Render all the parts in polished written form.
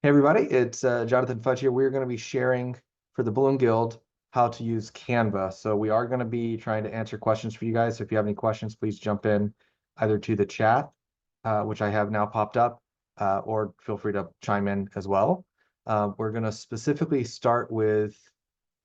Hey everybody, it's Jonathan Fudge here. We're going to be sharing for the Balloon Guild how to use Canva. So we are going to be trying to answer questions for you guys. So if you have any questions, please jump in either to the chat, which I have now popped up, or feel free to chime in as well. We're going to specifically start with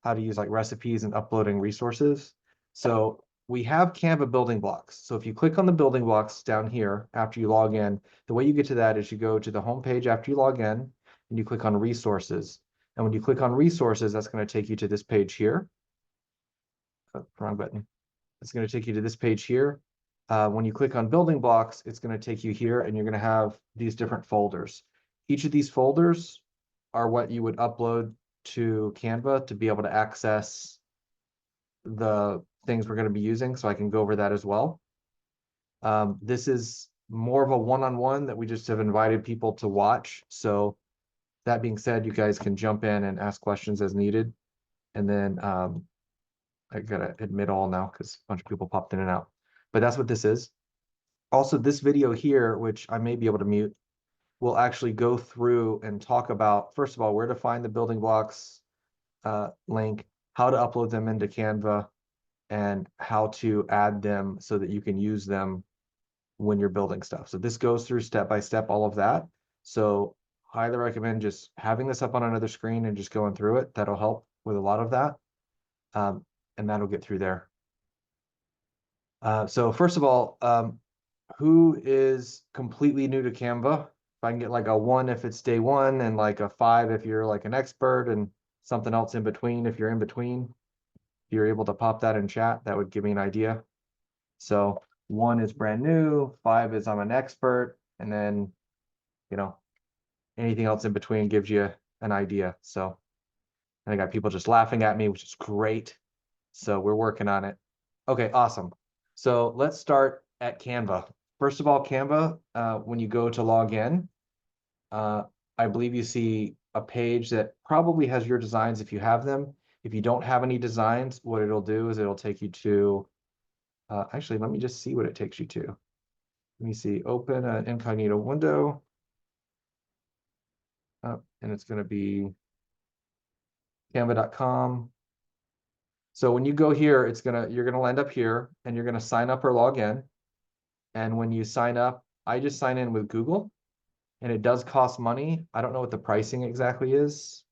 how to use like recipes and uploading resources. So we have Canva building blocks. So if you click on the building blocks down here after you log in, the way you get to that is you go to the home page after you log in and you click on resources. And when you click on resources, that's going to take you to this page here. Oh, wrong button. It's going to take you to this page here. When you click on building blocks, it's going to take you here and you're going to have these different folders. Each of these folders are what you would upload to Canva to be able to access the things we're going to be using. So I can go over that as well. This is more of a one-on-one that we just have invited people to watch. So that being said, you guys can jump in and ask questions as needed. And then I gotta admit all now because a bunch of people popped in and out. But that's what this is. Also, this video here, which I may be able to mute, will actually go through and talk about, first of all, where to find the building blocks link, how to upload them into Canva, and how to add them so that you can use them when you're building stuff. So this goes through step by step, all of that. So highly recommend just having this up on another screen and just going through it. That'll help with a lot of that. And that'll get through there. So first of all, who is completely new to Canva? If I can get like a 1 if it's day 1 and like a 5 if you're like an expert and something else in between if you're in between. If you're able to pop that in chat, that would give me an idea. So 1 is brand new, 5 is I'm an expert, and then, you know, anything else in between gives you an idea. So and I got people just laughing at me, which is great. So we're working on it. Okay, awesome. So let's start at Canva. First of all, Canva, when you go to log in, I believe you see a page that probably has your designs if you have them. If you don't have any designs, what it'll do is it'll take you to, actually, let me just see what it takes you to. Let me see, open an incognito window. And it's going to be canva.com. So when you go here, you're gonna land up here and you're gonna sign up or log in. And when you sign up, I just sign in with Google and it does cost money. I don't know what the pricing exactly is.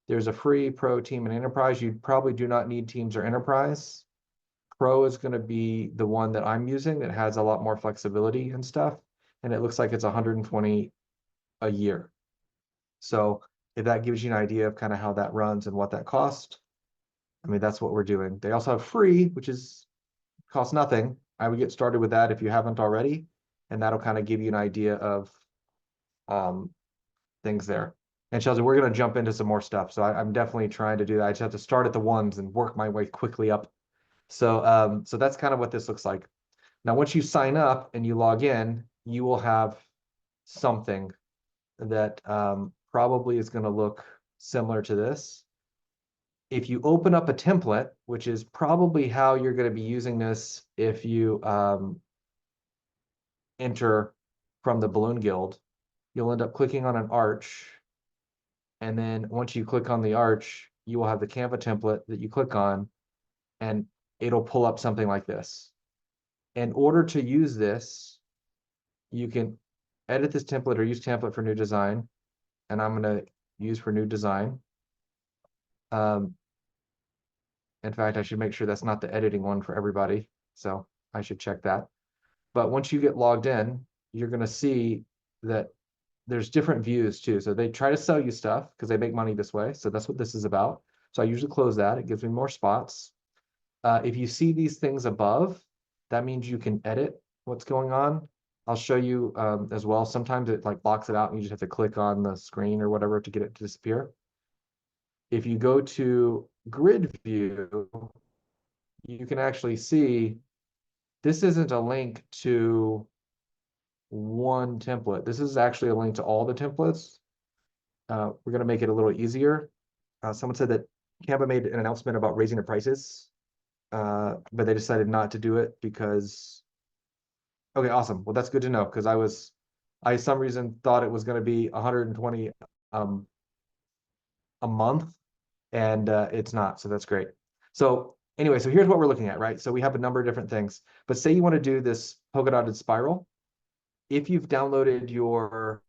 There's a free pro, team, and enterprise. You probably do not need teams or enterprise. Pro is gonna be the one that I'm using that has a lot more flexibility and stuff. And it looks like it's 120 a year. So if that gives you an idea of kind of how that runs and what that costs, I mean, that's what we're doing. They also have free, which is costs nothing. I would get started with that if you haven't already, and that'll kind of give you an idea of things there. And Chelsea, we're going to jump into some more stuff. So I'm definitely trying to do that. I just have to start at the ones and work my way quickly up. So so that's kind of what this looks like. Now, once you sign up and you log in, you will have something that probably is going to look similar to this. If you open up a template, which is probably how you're going to be using this if you enter from the Balloon Guild, you'll end up clicking on an arch. And then once you click on the arch, you will have the Canva template that you click on, and it'll pull up something like this. In order to use this, you can edit this template or use template for new design. And I'm going to use for new design. In fact, I should make sure that's not the editing one for everybody. So I should check that. But once you get logged in, you're going to see that there's different views too. So they try to sell you stuff because they make money this way. So that's what this is about. So I usually close that. It gives me more spots. If you see these things above, that means you can edit what's going on. I'll show you as well. Sometimes it like locks it out and you just have to click on the screen or whatever to get it to disappear. If you go to grid view, you can actually see this isn't a link to one template. This is actually a link to all the templates. We're going to make it a little easier. Someone said that Canva made an announcement about raising the prices, but they decided not to do it because, okay, awesome. Well, that's good to know because I some reason thought it was going to be 120 um, a month, and it's not, so that's great. So anyway, so here's what we're looking at, right? So we have a number of different things, but say you want to do this polka dotted spiral. If you've downloaded your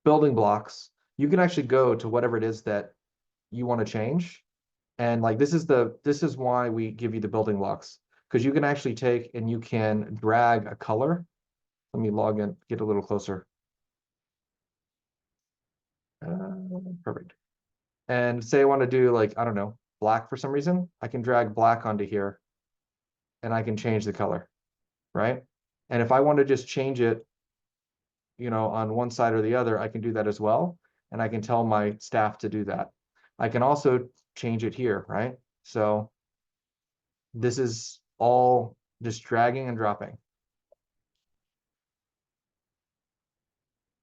building blocks, you can actually go to whatever it is that you want to change. And like this is why we give you the building blocks, because you can actually take and you can drag a color. Let me log in, get a little closer. Perfect. And say I want to do like, I don't know, black for some reason, I can drag black onto here and I can change the color, right? And if I want to just change it, on one side or the other, I can do that as well. And I can tell my staff to do that. I can also change it here, right? So this is all just dragging and dropping.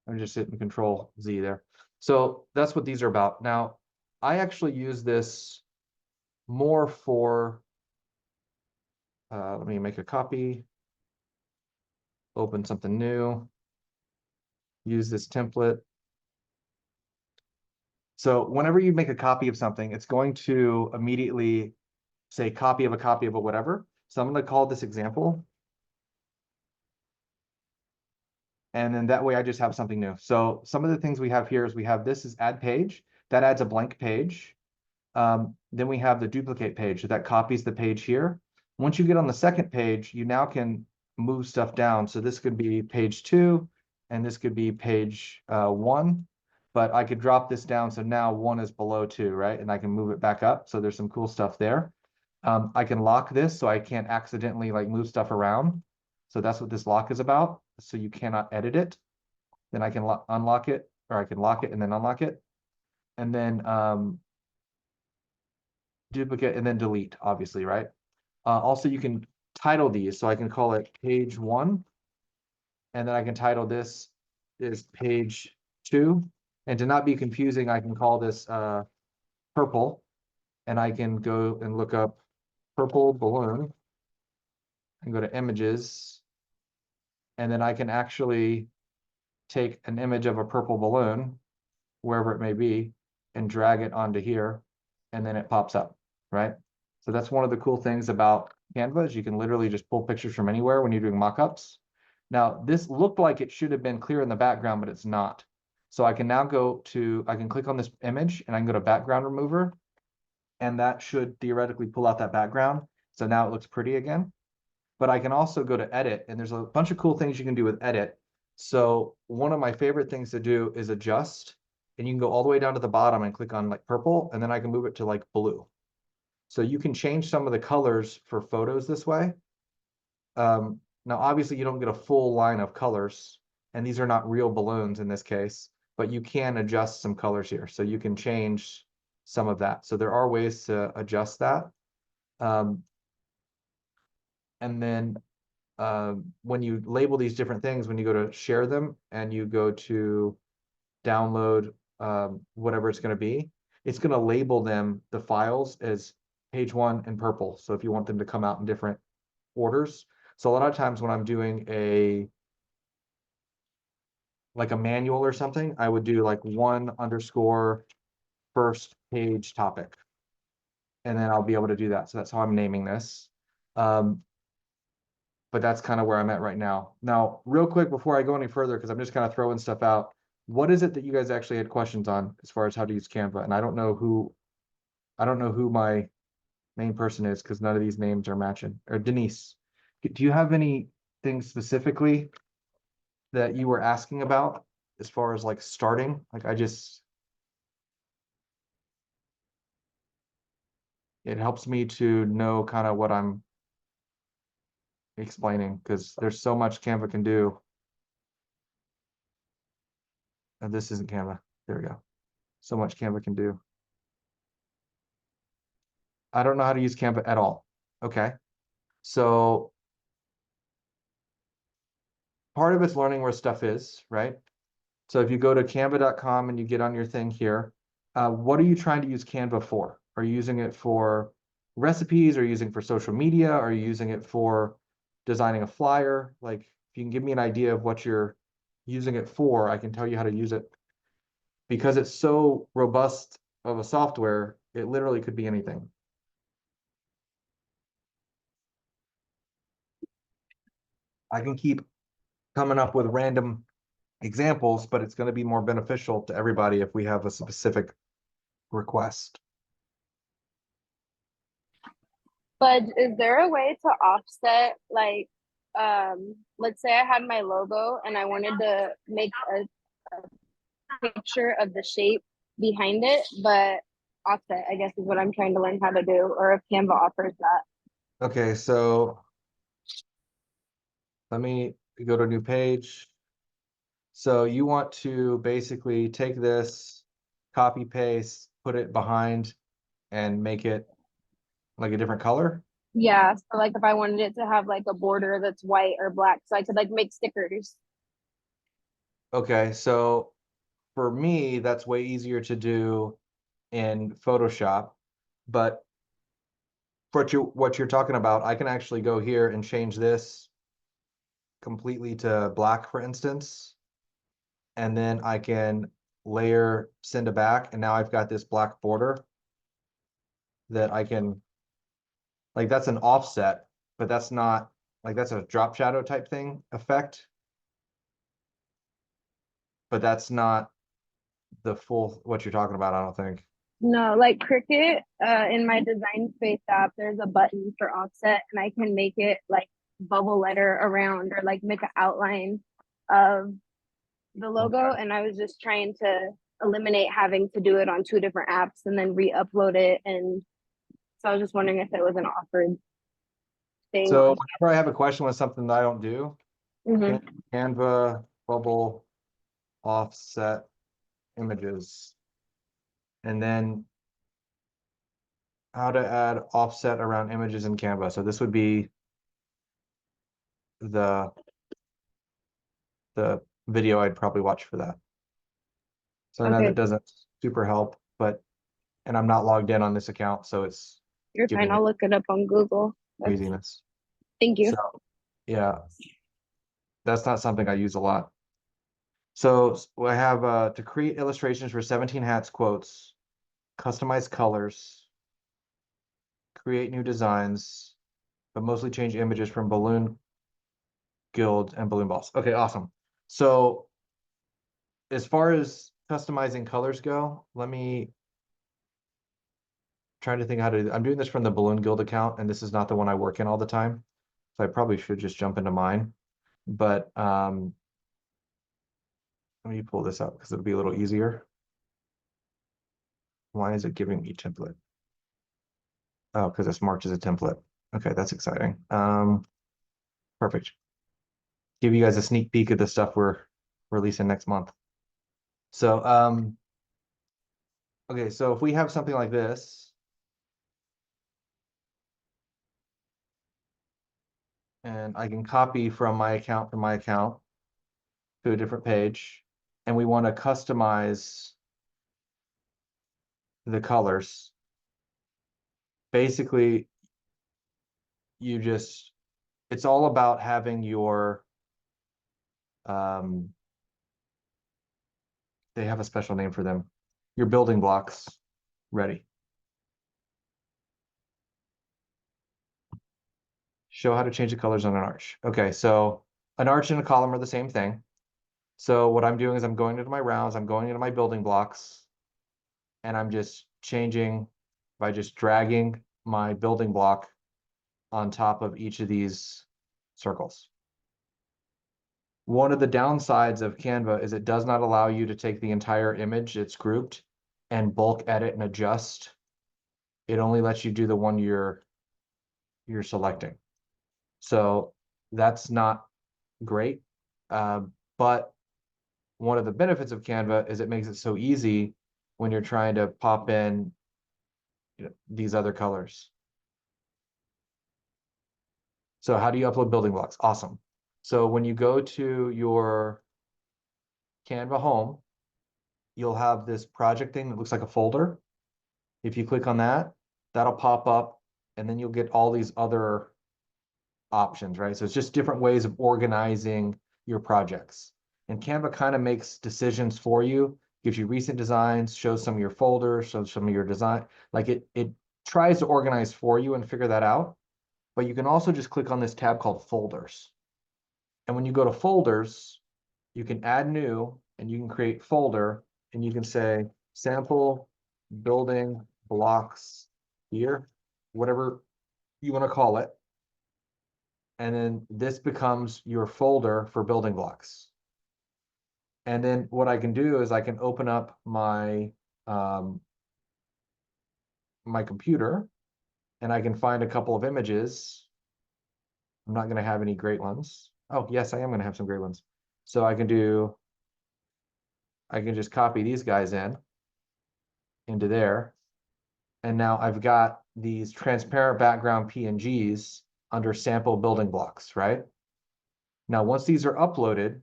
I'm just hitting Control Z there. So that's what these are about. Now, I actually use this more for, let me make a copy, open something new, use this template. So whenever you make a copy of something, it's going to immediately say copy of a whatever. So I'm going to call this example. And then that way I just have something new. So some of the things we have here is we have this is add page. That adds a blank page. Then we have the duplicate page. So that copies the page here. Once you get on the second page, you now can move stuff down. So this could be page 2, and this could be page 1. But I could drop this down. So now 1 is below 2, right? And I can move it back up. So there's some cool stuff there. I can lock this so I can't accidentally like move stuff around. So that's what this lock is about. So you cannot edit it. Then I can unlock it, or I can lock it and then unlock it. And then duplicate and then delete, obviously, right? Also, you can title these. So I can call it page 1. And then I can title this is page 2. And to not be confusing, I can call this purple. And I can go and look up purple balloon and go to images. And then I can actually take an image of a purple balloon, wherever it may be, and drag it onto here. And then it pops up, right? So that's one of the cool things about Canva is you can literally just pull pictures from anywhere when you're doing mockups. Now, this looked like it should have been clear in the background, but it's not. So I can now I can click on this image and I can go to background remover, and that should theoretically pull out that background. So now it looks pretty again. But I can also go to edit, and there's a bunch of cool things you can do with edit. So one of my favorite things to do is adjust, and you can go all the way down to the bottom and click on like purple, and then I can move it to like blue. So you can change some of the colors for photos this way. Now, obviously, you don't get a full line of colors, and these are not real balloons in this case, but you can adjust some colors here. So you can change some of that. So there are ways to adjust that. And then when you label these different things, when you go to share them and you go to download whatever it's going to be, it's going to label them, the files, as page 1 in purple. So if you want them to come out in different orders. So a lot of times when I'm doing like a manual or something, I would do like 1_ first page topic. And then I'll be able to do that. So that's how I'm naming this. But that's kind of where I'm at right now. Now, real quick before I go any further, because I'm just kind of throwing stuff out, what is it that you guys actually had questions on as far as how to use Canva? And I don't know who my main person is because none of these names are matching. Or Denise, do you have anything specifically that you were asking about as far as like starting? Like it helps me to know kind of what I'm explaining because there's so much Canva can do. And this isn't Canva. There we go. So much Canva can do. I don't know how to use Canva at all. Okay. So part of it's learning where stuff is, right? So if you go to canva.com and you get on your thing here, what are you trying to use Canva for? Are you using it for recipes? Are you using it for social media? Are you using it for designing a flyer? Like, if you can give me an idea of what you're using it for, I can tell you how to use it. Because it's so robust of a software, it literally could be anything. I can keep coming up with random examples, but it's going to be more beneficial to everybody if we have a specific request. But is there a way to offset, like, let's say I had my logo and I wanted to make a picture of the shape behind it, but offset, I guess, is what I'm trying to learn how to do, or if Canva offers that. Okay, so let me go to a new page. So you want to basically take this, copy paste, put it behind, and make it like a different color. Yeah, so like if I wanted it to have like a border that's white or black, so I could like make stickers. Okay, so for me, that's way easier to do in Photoshop. But for what you're talking about, I can actually go here and change this completely to black, for instance. And then I can layer send a back, and now I've got this black border that I can, like, that's an offset, but that's not, like, that's a drop shadow type thing effect, but that's not the full what you're talking about, I don't think. No, like Cricut, in my design space app, there's a button for offset, and I can make it like bubble letter around or like make an outline of the logo. Okay. And I was just trying to eliminate having to do it on two different apps and then re-upload it. And so I was just wondering if it was an offered thing So on. whenever I have a question with something that I don't do, Mm-hmm. Canva bubble offset images, and then how to add offset around images in Canva. So this would be the the video I'd probably watch for that. So I know that Okay, doesn't super help, but and I'm not logged in on this account, so it's you're fine. giving me I'll look it up on Google. That's, craziness. thank you. So yeah, that's not something I use a lot. So I have to create illustrations for 17 hats quotes, customize colors, create new designs, but mostly change images from balloon guild and balloon balls. Okay, awesome. So as far as customizing colors go, let me try to think how to. I'm doing this from the Balloon Guild account, and this is not the one I work in all the time. So I probably should just jump into mine. But let me pull this up because it'll be a little easier. Why is it giving me template? Oh, because it's marked as a template. Okay, that's exciting. Perfect. Give you guys a sneak peek of the stuff we're releasing next month. So okay, so if we have something like this, and I can copy from my account to a different page, and we want to customize the colors. Basically, you just, it's all about having your, um, they have a special name for them, your building blocks ready. Show how to change the colors on an arch. Okay, so an arch and a column are the same thing. So what I'm doing is I'm going into my rounds, I'm going into my building blocks, and I'm just changing by just dragging my building block on top of each of these circles. One of the downsides of Canva is it does not allow you to take the entire image it's grouped and bulk edit and adjust. It only lets you do the one you're selecting. So that's not great. But one of the benefits of Canva is it makes it so easy when you're trying to pop in, these other colors. So how do you upload building blocks? Awesome. So when you go to your Canva home, you'll have this project thing that looks like a folder. If you click on that, that'll pop up and then you'll get all these other options, right? So it's just different ways of organizing your projects. And Canva kind of makes decisions for you, gives you recent designs, shows some of your folders, shows some of your design. Like it tries to organize for you and figure that out. But you can also just click on this tab called folders. And when you go to folders, you can add new and you can create folder and you can say sample building blocks here, whatever you want to call it. And then this becomes your folder for building blocks. And then what I can do is I can open up my computer and I can find a couple of images. I'm not going to have any great ones. Oh, yes, I am going to have some great ones. So I can just copy these guys into there. And now I've got these transparent background PNGs under sample building blocks, right? Now, once these are uploaded,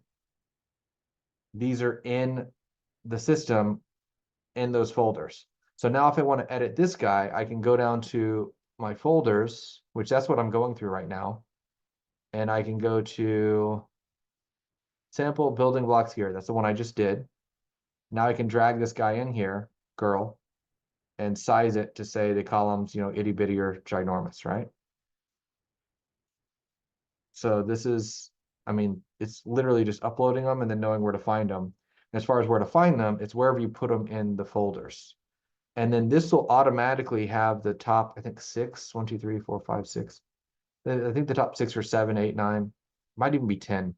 these are in the system in those folders. So now if I want to edit this guy, I can go down to my folders, which that's what I'm going through right now. And I can go to sample building blocks here. That's the one I just did. Now I can drag this guy in here, girl, and size it to say the columns, itty bitty or ginormous, right? So this is, I mean, it's literally just uploading them and then knowing where to find them. And as far as where to find them, it's wherever you put them in the folders. And then this will automatically have the top, I think six, 1, 2, 3, 4, 5, 6. I think the top 6 or 7, 8, 9, might even be 10.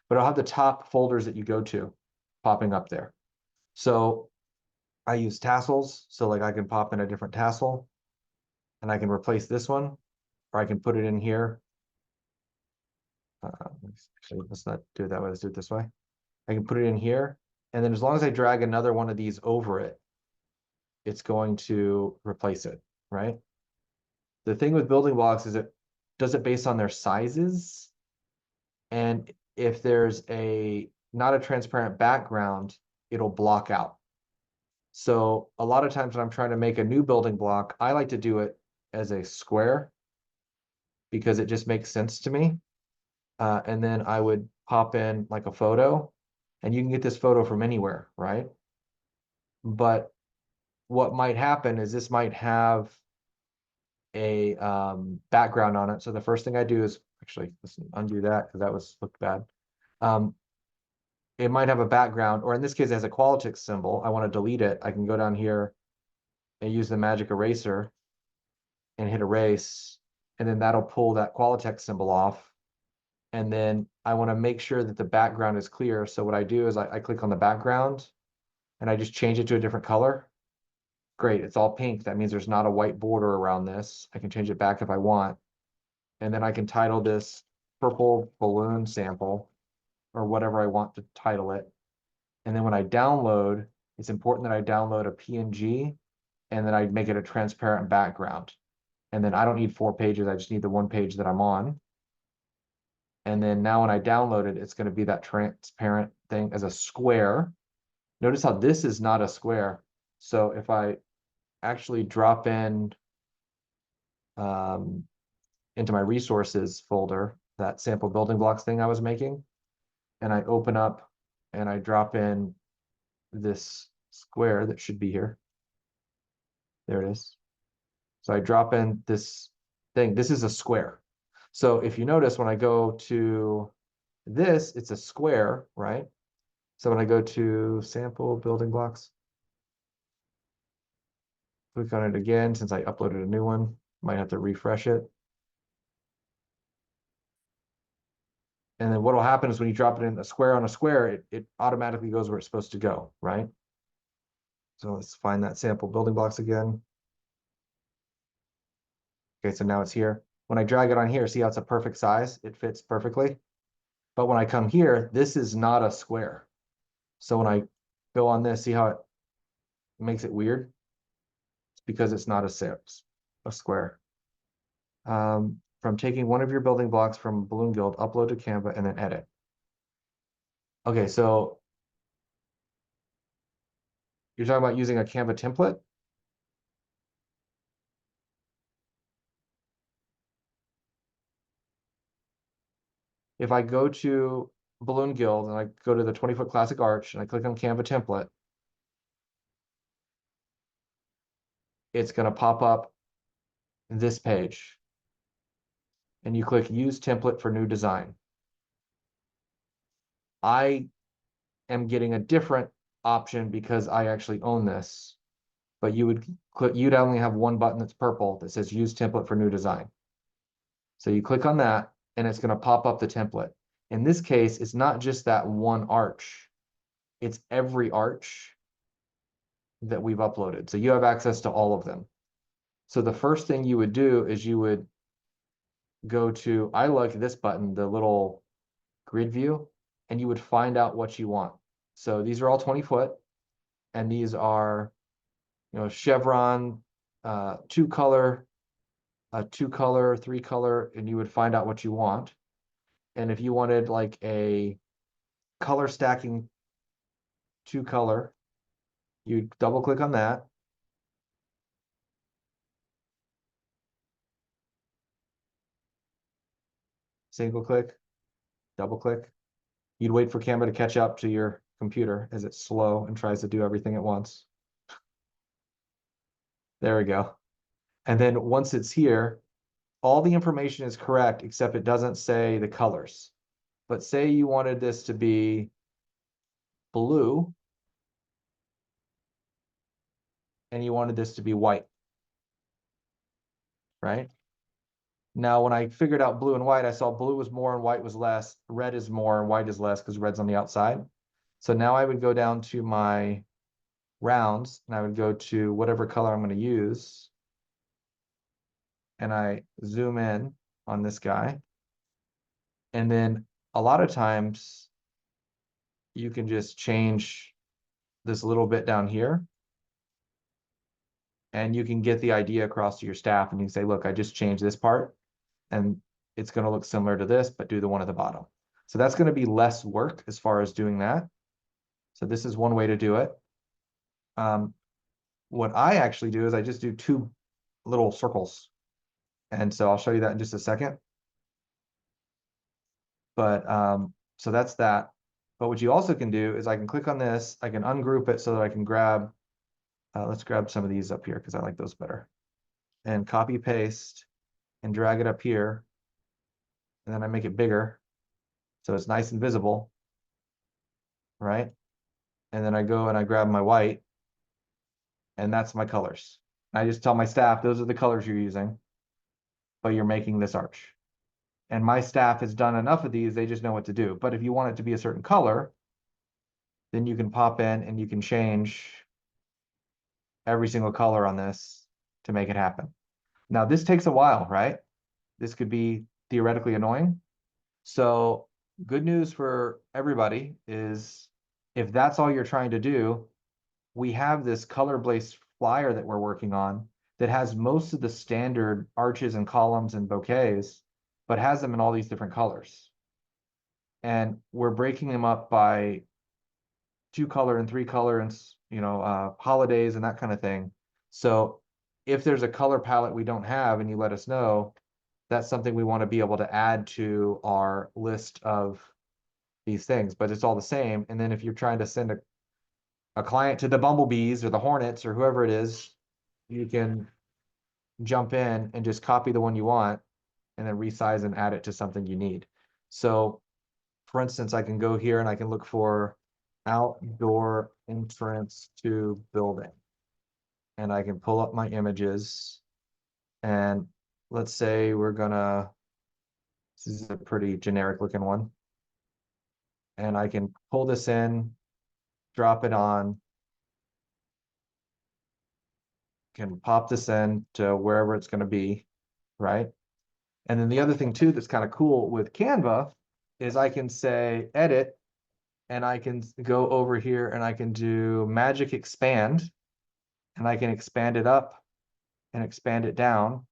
But I'll have the top folders that you go to popping up there. So I use tassels. So like I can pop in a different tassel and I can replace this one, or I can put it in here. Actually, let's not do it that way. Let's do it this way. I can put it in here. And then as long as I drag another one of these over it, it's going to replace it, right? The thing with building blocks is it does it based on their sizes. And if there's not a transparent background, it'll block out. So a lot of times when I'm trying to make a new building block, I like to do it as a square because it just makes sense to me. And then I would pop in like a photo, and you can get this photo from anywhere, right? But what might happen is this might have a background on it. So the first thing I do is actually let's undo that because that looked bad. It might have a background, or in this case, it has a Qualitex symbol. I want to delete it. I can go down here and use the magic eraser and hit erase, and then that'll pull that Qualitex symbol off. And then I want to make sure that the background is clear. So what I do is I click on the background and I just change it to a different color. Great, it's all pink. That means there's not a white border around this. I can change it back if I want. And then I can title this purple balloon sample or whatever I want to title it. And then when I download, it's important that I download a PNG and then I make it a transparent background. And then I don't need 4 pages. I just need the 1 page that I'm on. And then now when I download it, it's going to be that transparent thing as a square. Notice how this is not a square. So if I actually drop in into my resources folder, that sample building blocks thing I was making, and I open up and I drop in this square that should be here. There it is. So I drop in this thing. This is a square. So if you notice, when I go to this, it's a square, right? So when I go to sample building blocks, click on it again, since I uploaded a new one, might have to refresh it. And then what will happen is when you drop it in a square on a square, it automatically goes where it's supposed to go, right? So let's find that sample building blocks again. Okay, so now it's here. When I drag it on here, see how it's a perfect size? It fits perfectly. But when I come here, this is not a square. So when I go on this, see how it makes it weird? It's because it's not a square. From taking one of your building blocks from Balloon Guild, upload to Canva, and then edit. Okay, so you're talking about using a Canva template? if I go to Balloon Guild and I go to the 20-foot classic arch and I click on Canva template, it's going to pop up this page. And you click use template for new design. I am getting a different option because I actually own this. But you would click, you'd only have one button that's purple that says use template for new design. So you click on that and it's going to pop up the template. In this case, it's not just that one arch, it's every arch that we've uploaded. So you have access to all of them. So the first thing you would do is you would go to, I like this button, the little grid view, and you would find out what you want. So these are all 20 foot, and these are, chevron, two color, three color, and you would find out what you want. And if you wanted like a color stacking two color, you double click on that. Single click, double click. You'd wait for Canva to catch up to your computer as it's slow and tries to do everything at once. There we go. And then once it's here, all the information is correct, except it doesn't say the colors. But say you wanted this to be blue and you wanted this to be white, right? Now, when I figured out blue and white, I saw blue was more and white was less. Red is more and white is less because red's on the outside. So now I would go down to my rounds and I would go to whatever color I'm going to use. And I zoom in on this guy. And then a lot of times you can just change this little bit down here. And you can get the idea across to your staff and you can say, look, I just changed this part and it's going to look similar to this, but do the one at the bottom. So that's going to be less work as far as doing that. So this is one way to do it. What I actually do is I just do two little circles. And so I'll show you that in just a second. But so that's that. But what you also can do is I can click on this, I can ungroup it so that I can grab, let's grab some of these up here because I like those better. And copy paste and drag it up here. And then I make it bigger so it's nice and visible, right? And then I go and I grab my white and that's my colors. I just tell my staff, those are the colors you're using, but you're making this arch. And my staff has done enough of these, they just know what to do. But if you want it to be a certain color, then you can pop in and you can change every single color on this to make it happen. Now, this takes a while, right? This could be theoretically annoying. So good news for everybody is if that's all you're trying to do, we have this color-based flyer that we're working on that has most of the standard arches and columns and bouquets, but has them in all these different colors. And we're breaking them up by 2-color and 3-color and holidays and that kind of thing. So if there's a color palette we don't have and you let us know, that's something we want to be able to add to our list of these things, but it's all the same. And then if you're trying to send a client to the bumblebees or the hornets or whoever it is, you can jump in and just copy the one you want and then resize and add it to something you need. So for instance, I can go here and I can look for outdoor entrance to building. And I can pull up my images and let's say we're gonna, this is a pretty generic looking one. And I can pull this in, drop it on, can pop this in to wherever it's going to be, right? And then the other thing too that's kind of cool with Canva is I can say edit and I can go over here and I can do magic expand and I can expand it up and expand it down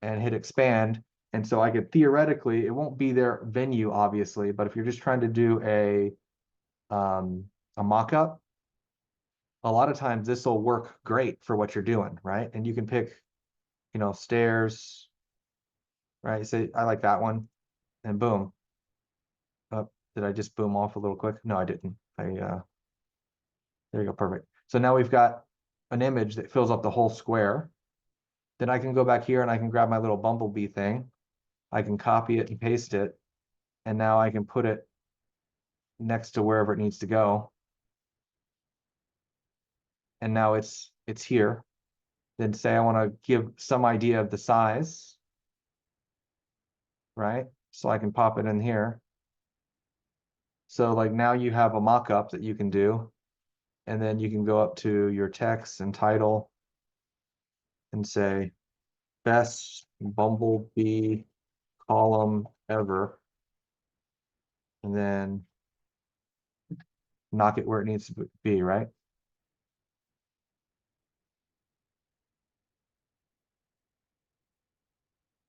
and hit expand. And so I could theoretically, it won't be their venue, obviously, but if you're just trying to do a mock-up, a lot of times this will work great for what you're doing, right? And you can pick, stairs, right? Say, I like that one, and boom. Did I just boom off a little quick? No, I didn't. There you go, perfect. So now we've got an image that fills up the whole square. Then I can go back here and I can grab my little bumblebee thing. I can copy it and paste it. And now I can put it next to wherever it needs to go. And now it's here. Then say I want to give some idea of the size, right? So I can pop it in here. So like now you have a mock-up that you can do. And then you can go up to your text and title and say best bumblebee column ever. And then knock it where it needs to be, right?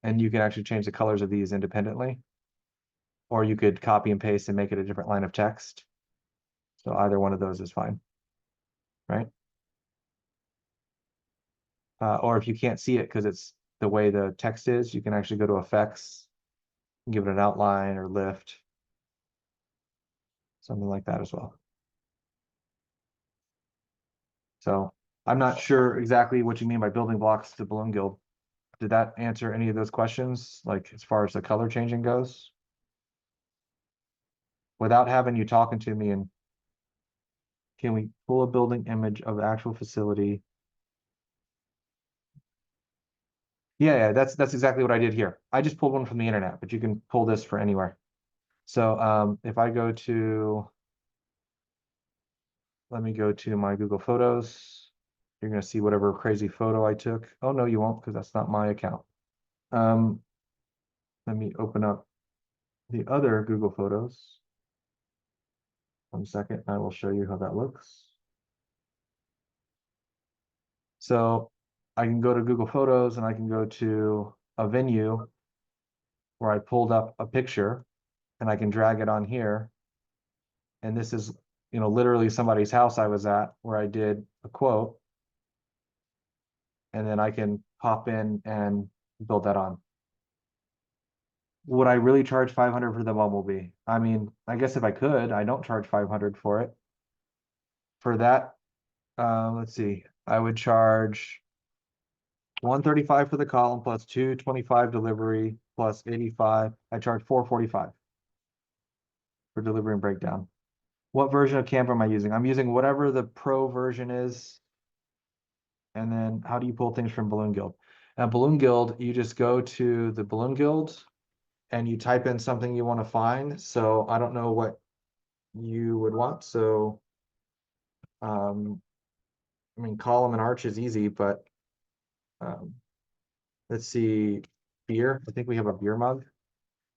And you can actually change the colors of these independently. Or you could copy and paste and make it a different line of text. So either one of those is fine, right? Or if you can't see it because it's the way the text is, you can actually go to effects, give it an outline or lift, something like that as well. So I'm not sure exactly what you mean by building blocks to Balloon Guild. Did that answer any of those questions, like as far as the color changing goes? Without having you talking to me, and can we pull a building image of the actual facility? Yeah, that's exactly what I did here. I just pulled one from the internet, but you can pull this for anywhere. So if I go to, let me go to my Google Photos. You're gonna see whatever crazy photo I took. Oh no, you won't, because that's not my account. Um, Let me open up the other Google Photos. 1 second, I will show you how that looks. So I can go to Google Photos and I can go to a venue where I pulled up a picture and I can drag it on here. And this is, literally somebody's house I was at where I did a quote. And then I can pop in and build that on. Would I really charge 500 for the Bumblebee? I mean, I guess if I could, I don't charge 500 for it. For that, let's see, I would charge 135 for the column plus 225 delivery plus 85. I charge 445 for delivery and breakdown. What version of Canva am I using? I'm using whatever the pro version is. And then how do you pull things from Balloon Guild? Balloon Guild, you just go to the Balloon Guild and you type in something you want to find. So I don't know what you would want. So, I mean, column and arch is easy, but um, let's see, beer. I think we have a beer mug.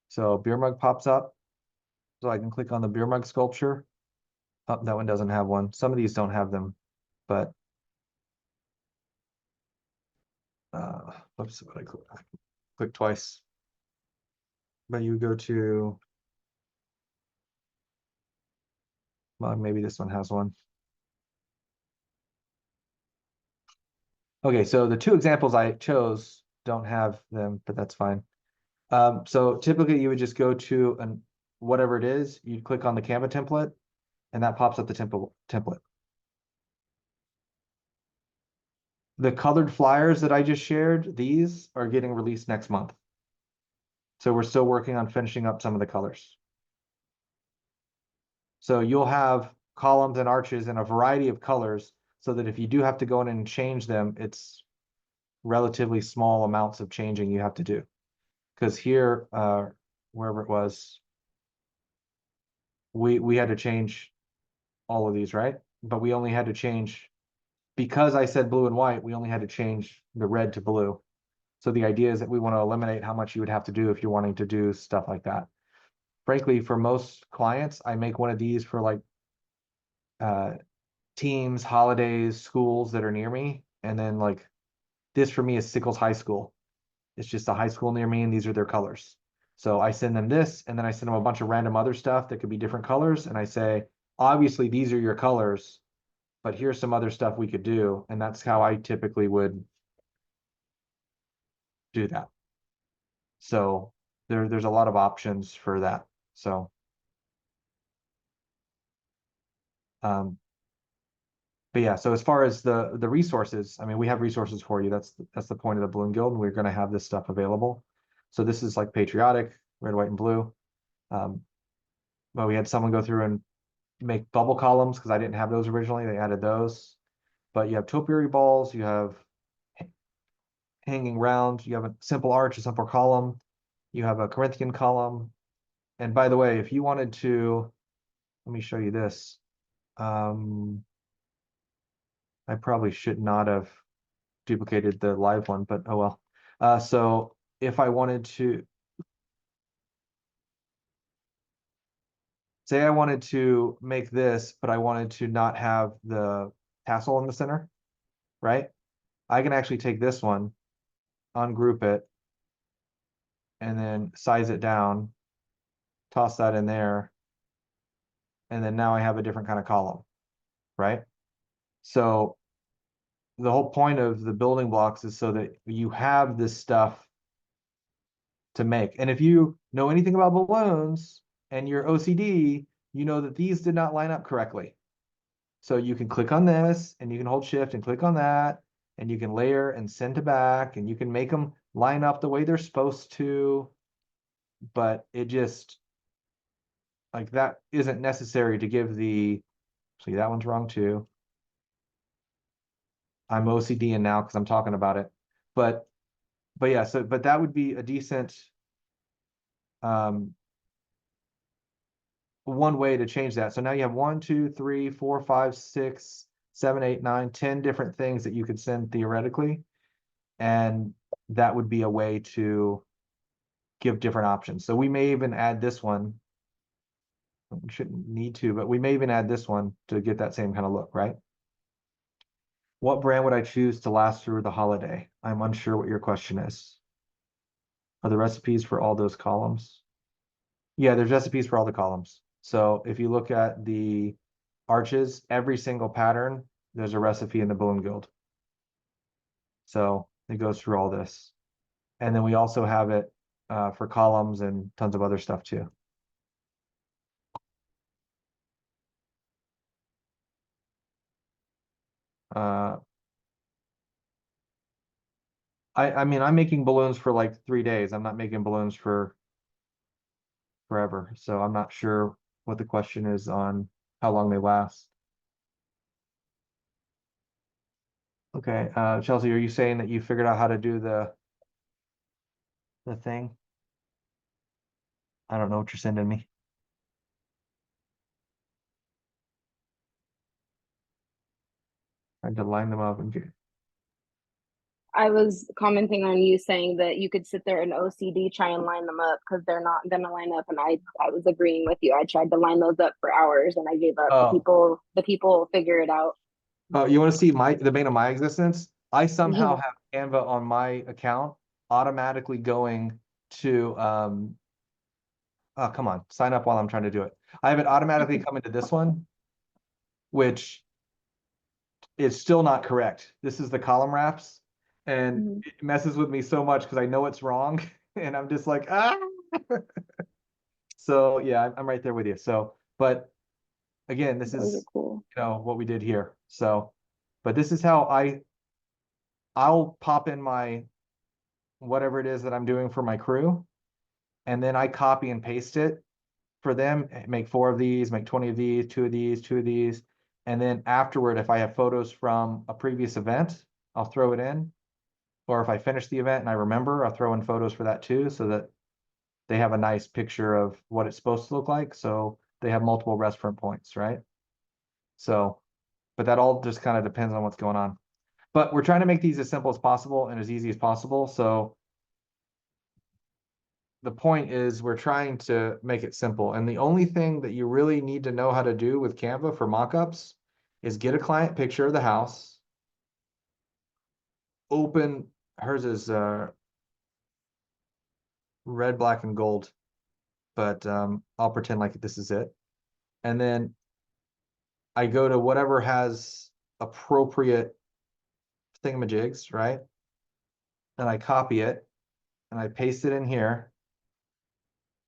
So beer mug pops up. So I can click on the beer mug sculpture. Oh, that one doesn't have one. Some of these don't have them, but whoops, what I click twice. But you go to, well, maybe this one has one. Okay, so the two examples I chose don't have them, but that's fine. So typically you would just go to whatever it is, you'd click on the Canva template, and that pops up the template. The colored flyers that I just shared, these are getting released next month. So we're still working on finishing up some of the colors. So you'll have columns and arches in a variety of colors so that if you do have to go in and change them, it's relatively small amounts of changing you have to do. Because here, wherever it was, we had to change all of these, right? But we only had to change, because I said blue and white, we only had to change the red to blue. So the idea is that we want to eliminate how much you would have to do if you're wanting to do stuff like that. Frankly, for most clients, I make one of these for like teams, holidays, schools that are near me. And then like this for me is Sickles High School. It's just a high school near me and these are their colors. So I send them this and then I send them a bunch of random other stuff that could be different colors. And I say, obviously these are your colors, but here's some other stuff we could do. And that's how I typically would do that. So there's a lot of options for that. So But yeah, so as far as the resources, I mean, we have resources for you. That's the point of the Balloon Guild, and we're going to have this stuff available. So this is like patriotic, red, white, and blue. Um, but we had someone go through and make bubble columns because I didn't have those originally. They added those. But you have topiary balls, you have hanging round, you have a simple arch, a simple column, you have a Corinthian column. And by the way, if you wanted to, let me show you this. I probably should not have duplicated the live one, but oh well. So if I wanted to, say I wanted to make this, but I wanted to not have the tassel in the center, right? I can actually take this one, ungroup it, and then size it down, toss that in there, and then now I have a different kind of column, right? So the whole point of the building blocks is so that you have this stuff to make. And if you know anything about balloons and you're OCD, you know that these did not line up correctly. So you can click on this and you can hold shift and click on that and you can layer and send to back and you can make them line up the way they're supposed to. But it just like that isn't necessary to give the, see that one's wrong too. I'm OCD and now because I'm talking about it. But yeah, so but that would be a decent um one way to change that. So now you have 1, 2, 3, 4, 5, 6, 7, 8, 9, 10 different things that you could send theoretically. And that would be a way to give different options. So we may even add this one. We shouldn't need to, but we may even add this one to get that same kind of look, right? What brand would I choose to last through the holiday? I'm unsure what your question is. Are the recipes for all those columns? Yeah, there's recipes for all the columns. So if you look at the arches, every single pattern, there's a recipe in the Balloon Guild. So it goes through all this. And then we also have it for columns and tons of other stuff too. Uh, I mean, I'm making balloons for like 3 days. I'm not making balloons for forever. So I'm not sure what the question is on how long they last. Okay, Chelsea, are you saying that you figured out how to do the thing? I don't know what you're sending me. I had to line them up and get. I was commenting on you saying that you could sit there and OCD try and line them up because they're not gonna line up, and I was agreeing with you. I tried to line those up for hours and I gave up. Oh, The people figure it out. you want to see the bane of my existence? I somehow Yeah. have Canva on my account automatically going to oh come on, sign up while I'm trying to do it. I have it automatically come into this one, which is still not correct. This is the column wraps, and Mhm. it messes with me so much because I know it's wrong, and I'm just like ah. So yeah, I'm right there with you. So, but again, this Those are is cool. what we did here. So, but this is how I'll pop in my whatever it is that I'm doing for my crew, and then I copy and paste it for them, make 4 of these, make 20 of these, 2 of these, 2 of these. And then afterward, if I have photos from a previous event, I'll throw it in. Or if I finish the event and I remember, I'll throw in photos for that too, so that they have a nice picture of what it's supposed to look like. So they have multiple reference points, right? So, but that all just kind of depends on what's going on. But we're trying to make these as simple as possible and as easy as possible. So the point is we're trying to make it simple. And the only thing that you really need to know how to do with Canva for mockups is get a client picture of the house, open, hers is red, black, and gold, but I'll pretend like this is it. And then I go to whatever has appropriate thingamajigs, right? And I copy it and I paste it in here.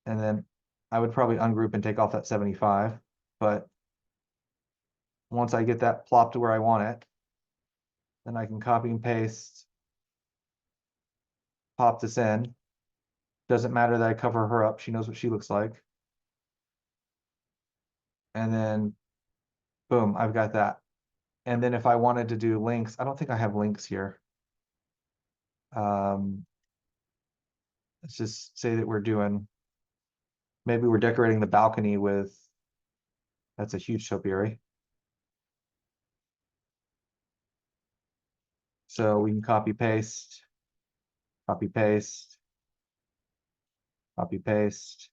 And then I would probably ungroup and take off that 75, but once I get that plopped to where I want it, then I can copy and paste, pop this in. Doesn't matter that I cover her up. She knows what she looks like. And then boom, I've got that. And then if I wanted to do links, I don't think I have links here. Let's just say that maybe we're decorating the balcony with, that's a huge topiary. So we can copy paste, copy paste, copy paste.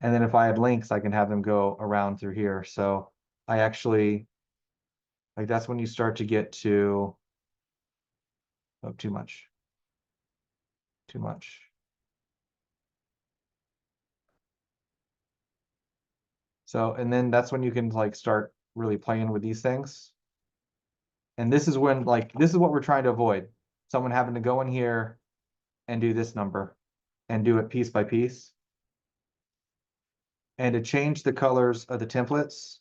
And then if I had links, I can have them go around through here. So I actually, like, that's when you start to get to, oh, too much. Too much. So, and then that's when you can like start really playing with these things. And this is when, like, this is what we're trying to avoid. Someone having to go in here and do this number and do it piece by piece. And to change the colors of the templates,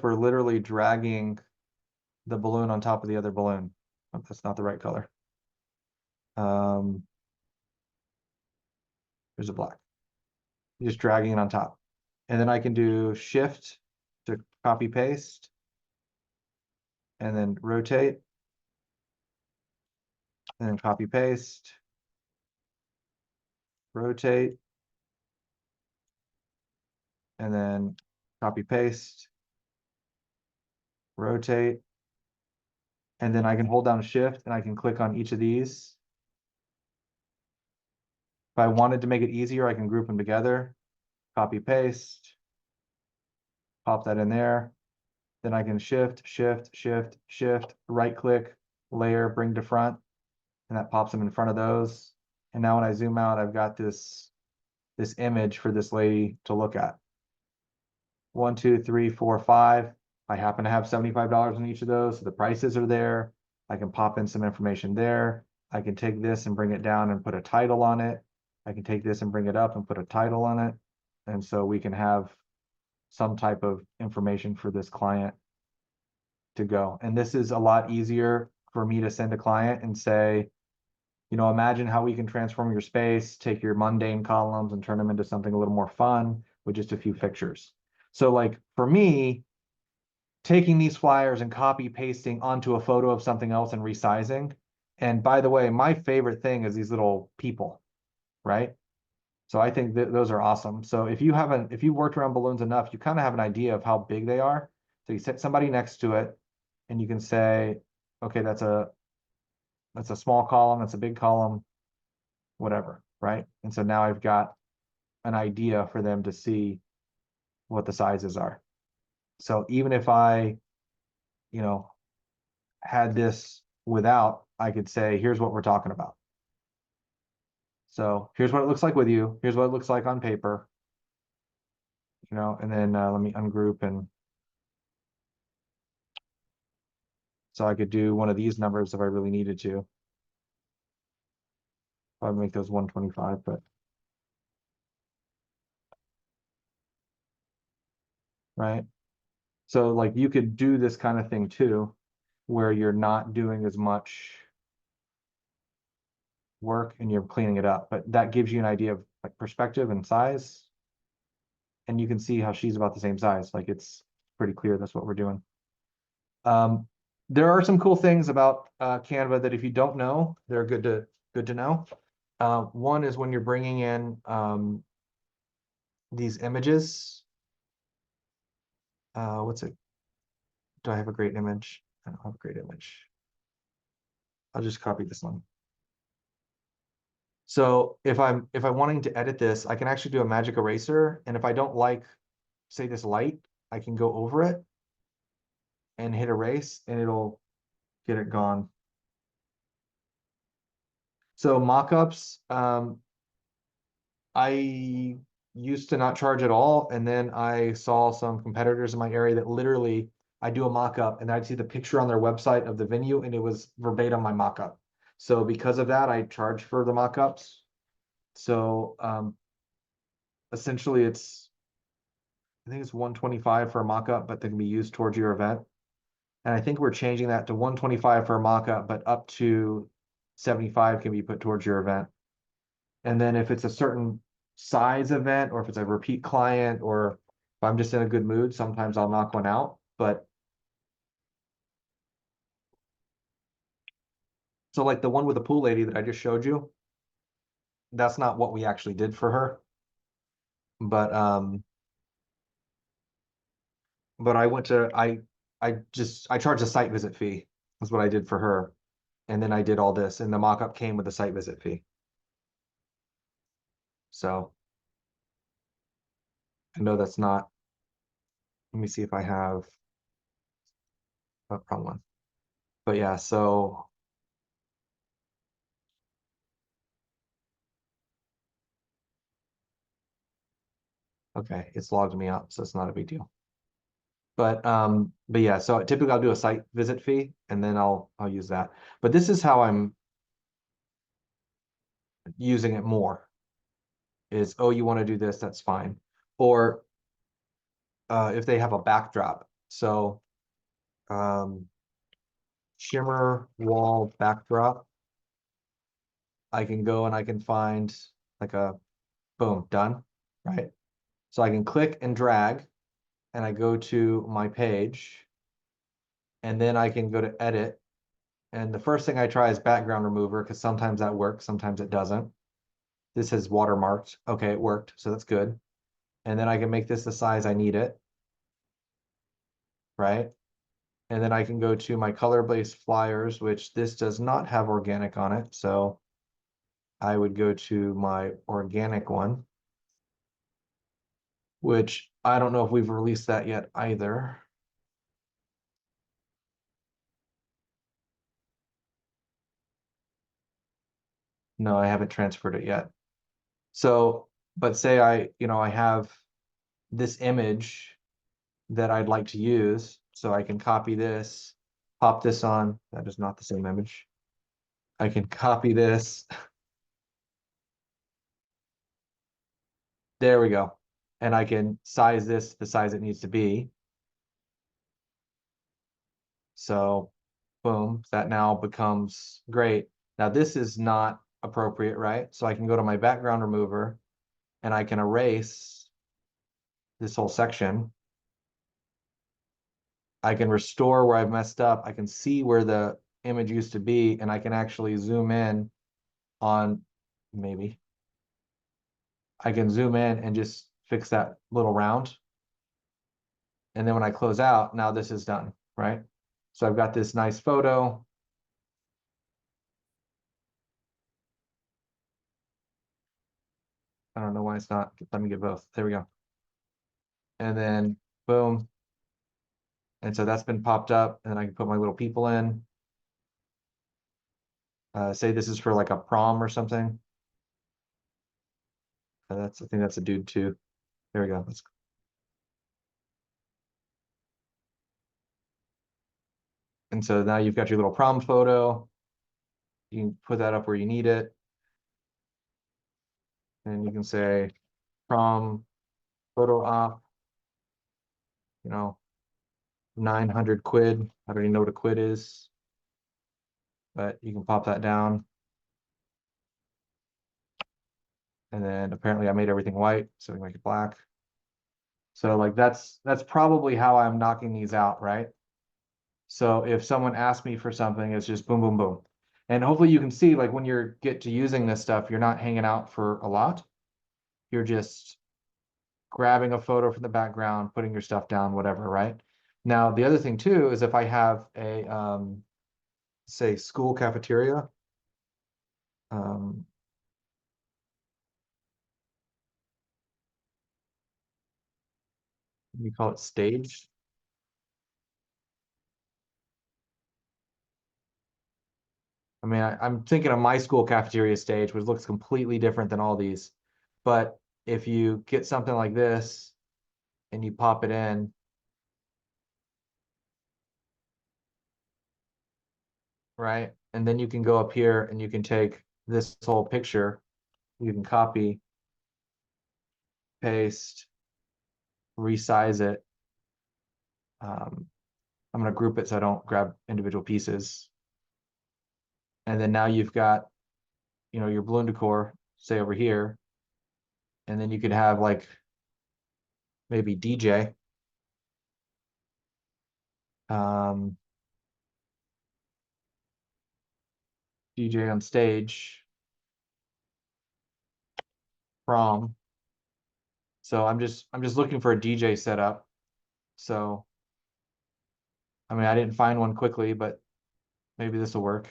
we're literally dragging the balloon on top of the other balloon. Oh, that's not the right color. There's a black. Just dragging it on top. And then I can do shift to copy paste and then rotate and then copy paste, rotate, and then copy paste, rotate. And then I can hold down shift and I can click on each of these. If I wanted to make it easier, I can group them together, copy paste, pop that in there. Then I can shift, shift, shift, shift, right click, layer, bring to front, and that pops them in front of those. And now when I zoom out, I've got this image for this lady to look at. 1, 2, 3, 4, 5. I happen to have $75 on each of those, so the prices are there. I can pop in some information there. I can take this and bring it down and put a title on it. I can take this and bring it up and put a title on it. And so we can have some type of information for this client to go. And this is a lot easier for me to send a client and say, you know, imagine how we can transform your space, take your mundane columns and turn them into something a little more fun with just a few pictures. So like for me, taking these flyers and copy pasting onto a photo of something else and resizing. And by the way, my favorite thing is these little people, right? So I think that those are awesome. So if you've worked around balloons enough, you kind of have an idea of how big they are. So you set somebody next to it and you can say, okay, that's a small column, that's a big column, whatever, right? And so now I've got an idea for them to see what the sizes are. So even if I, you know, had this without, I could say, here's what we're talking about. So here's what it looks like with you. Here's what it looks like on paper. You know, and then let me ungroup, and so I could do one of these numbers if I really needed to. I'd make those 125, but right. So like you could do this kind of thing too, where you're not doing as much work and you're cleaning it up, but that gives you an idea of like perspective and size. And you can see how she's about the same size. Like it's pretty clear that's what we're doing. There are some cool things about Canva that if you don't know, they're good to know. One is when you're bringing in these images. What's it? Do I have a great image? I don't have a great image. I'll just copy this one. So if I'm wanting to edit this, I can actually do a magic eraser. And if I don't like, say, this light, I can go over it and hit erase and it'll get it gone. So mockups, I used to not charge at all. And then I saw some competitors in my area that literally I do a mockup and I'd see the picture on their website of the venue and it was verbatim my mockup. So because of that, I charge for the mockups. So essentially I think it's 125 for a mock-up, but they can be used towards your event. And I think we're changing that to 125 for a mock-up, but up to 75 can be put towards your event. And then if it's a certain size event, or if it's a repeat client, or if I'm just in a good mood, sometimes I'll knock one out. But so like the one with the pool lady that I just showed you, that's not what we actually did for her. But I went to I charged a site visit fee. That's what I did for her. And then I did all this, and the mock-up came with a site visit fee. So I know that's not, let me see if I have a problem one. But yeah, so okay, it's logged me out, so it's not a big deal. But yeah, so typically I'll do a site visit fee and then I'll use that. But this is how I'm using it more is, oh, you want to do this, that's fine. Or if they have a backdrop. So shimmer wall backdrop, I can go and I can find like a boom, done, right? So I can click and drag and I go to my page and then I can go to edit. And the first thing I try is background remover because sometimes that works, sometimes it doesn't. This is watermarked. Okay, it worked, so that's good. And then I can make this the size I need it, right? And then I can go to my color-based flyers, which this does not have organic on it. So I would go to my organic one, which I don't know if we've released that yet either. No, I haven't transferred it yet. So, but say I have this image that I'd like to use, so I can copy this, pop this on. That is not the same image. I can copy this. There we go. And I can size this the size it needs to be. So boom, that now becomes great. Now this is not appropriate, right? So I can go to my background remover and I can erase this whole section. I can restore where I've messed up. I can see where the image used to be, and I can actually zoom in on, maybe I can zoom in and just fix that little round. And then when I close out, now this is done, right? So I've got this nice photo. I don't know why it's not. Let me get both. There we go. And then boom. And so that's been popped up, and I can put my little people in. Say this is for like a prom or something. I think that's a dude too. There we go. And so now you've got your little prom photo. You can put that up where you need it. And you can say prom photo op, 900 quid. I don't even know what a quid is, but you can pop that down. And then apparently I made everything white, so we make it black. So like that's probably how I'm knocking these out, right? So if someone asks me for something, it's just boom, boom, boom. And hopefully you can see, like when you get to using this stuff, you're not hanging out for a lot. You're just grabbing a photo from the background, putting your stuff down, whatever, right? Now, the other thing too is if I have a say school cafeteria, um, you call it stage. I mean, I'm thinking of my school cafeteria stage, which looks completely different than all these. But if you get something like this and you pop it in, right? And then you can go up here and you can take this whole picture, you can copy paste, resize it. I'm going to group it so I don't grab individual pieces. And then now you've got, your balloon decor, say over here. And then you could have like maybe DJ. DJ on stage, prom. So I'm just looking for a DJ setup. So I mean I didn't find one quickly, but maybe this will work.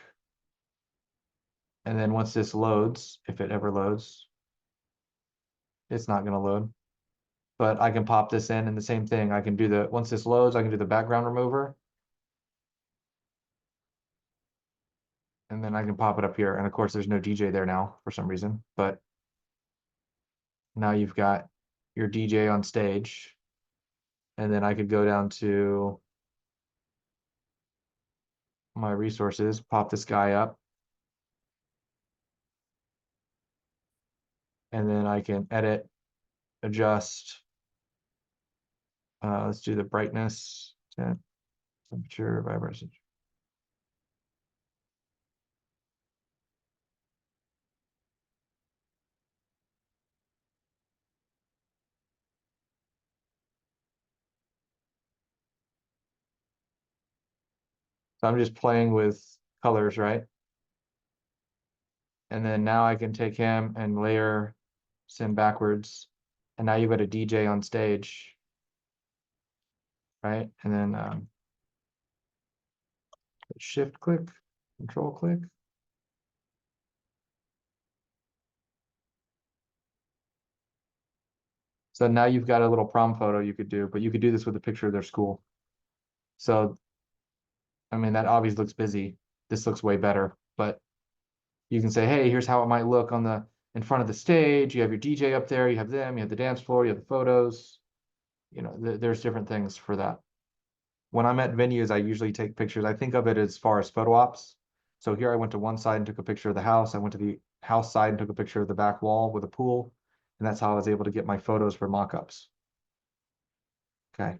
And then once this loads, if it ever loads, it's not going to load. But I can pop this in and the same thing. I can do once this loads, I can do the background remover. And then I can pop it up here. And of course, there's no DJ there now for some reason. But now you've got your DJ on stage. And then I could go down to my resources, pop this guy up. And then I can edit, adjust. Let's do the brightness, temperature, vibration. So I'm just playing with colors, right? And then now I can take him and layer sim backwards. And now you've got a DJ on stage, right? And then shift click, control click. So now you've got a little prom photo you could do, but you could do this with a picture of their school. So, I mean, that obviously looks busy. This looks way better, but you can say, hey, here's how it might look in front of the stage. You have your DJ up there, you have them, you have the dance floor, you have the photos. There's different things for that. When I'm at venues, I usually take pictures. I think of it as far as photo ops. So here I went to one side and took a picture of the house. I went to the house side and took a picture of the back wall with a pool. And that's how I was able to get my photos for mock-ups. Okay.